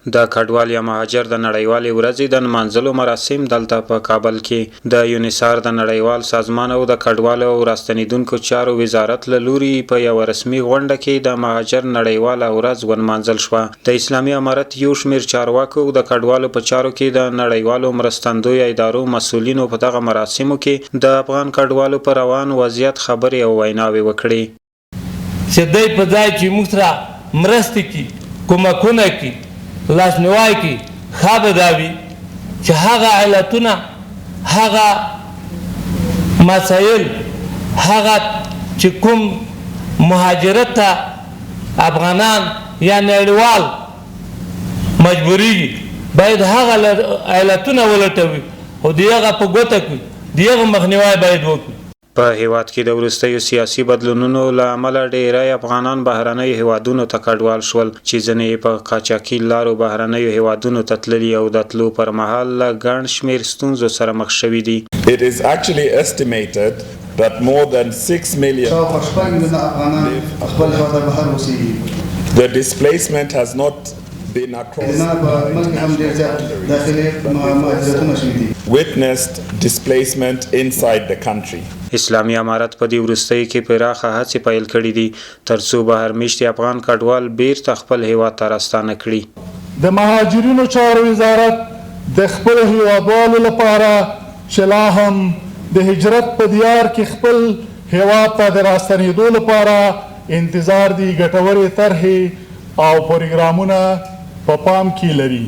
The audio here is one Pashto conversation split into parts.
د کډوال یا مهاجر د نړیوالې ورځې د نمانځلو مراسم دلته په کابل کې د یونیسار د نړیوال سازمان او د کډوالو او راستنیدونکو چارو وزارت له لوري په یو رسمي غونډه کې د مهاجر نړیواله ورځ ونمانځل شوه. د اسلامي امارت یو شمېر چارواکو د کډوالو په چارو کې د نړیوالو مرستندویو ادارو مسؤلینو په دغه مراسمو کې د افغان کډوالو پر روان وضعیت خبرې او ویناوې وکړې. چې دی په ځای چې موږ سره مرستې کړي، کومکونه کړي، لاسنیوی کی خواب داوی چې هغه علتونه، هغه مسایل، هغه چې کوم مهاجرت ته افغانان یا نړیوال مجبوریږي باید هغه علتونه ولټوي او د هغه په ګوته کړي، د هغه مخنیوی باید وکړي. په هیواد کې د وروستیو سیاسي بدلونونو له امله ډیری افغانان بهرنیو هیوادونو ته کډوال شول چې ځینې په قاچاقي لارو بهرنیو هیوادونو ته تللي او د تلو پر مهال له ګڼ شمېر ستونزو سره مخ شوي دي. It is actually estimated that more than 6 million the displacement has not been across witnessed displacement inside the country. اسلامي امارت په دې وروستیو کې پراخه هڅې پیل کړي دي ترڅو بهر میشتي افغان کډوال بیرته خپل هیواد ته راستانه کړي. د مهاجرینو چارو وزارت د خپل هیوادوالو لپاره چې لا هم د هجرت په دیار کې خپل هیواد ته د راستنېدو لپاره انتظار دي ګټورې طرحې او پروګرامونه په پام کې لري.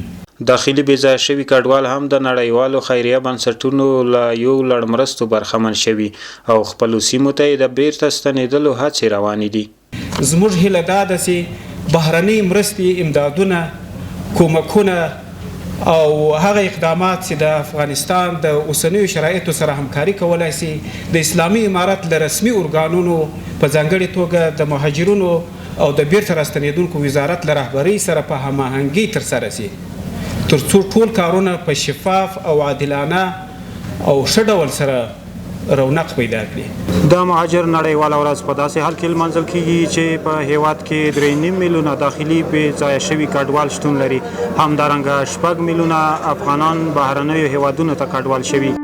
داخلي بېځایه شوي کډوال هم د نړیوالو خیریه بنسټونو له یو لړ مرستو برخمن شوي او خپلو سیمو ته د بیرته ستنېدلو هڅې روانې دي. زموږ هیله دا ده چې بهرنۍ مرستې، امدادونه، کومکونه او هغه اقدامات چې د افغانستان د اوسنیو شرایطو سره همکاري کولی شي د اسلامي امارت له رسمي ارګانونو په ځانګړې توګه د مهاجرونو او د بیرته راستنېدونکو وزارت له رهبرۍ سره په هماهنګۍ ترسره شي ترڅو ټول کارونه په شفاف او عادلانه او ښه ډول سره رونق پیدا کړي. د مهاجر نړیواله ورځ په داسې حال کې لمانځل کیږي چې په هیواد کې 3.5 میلیونه داخلي بېځایه شوي کډوال شتون لري. همدارنګه 6 میلیونه افغانان بهرنیو هیوادونو ته کډوال شوي.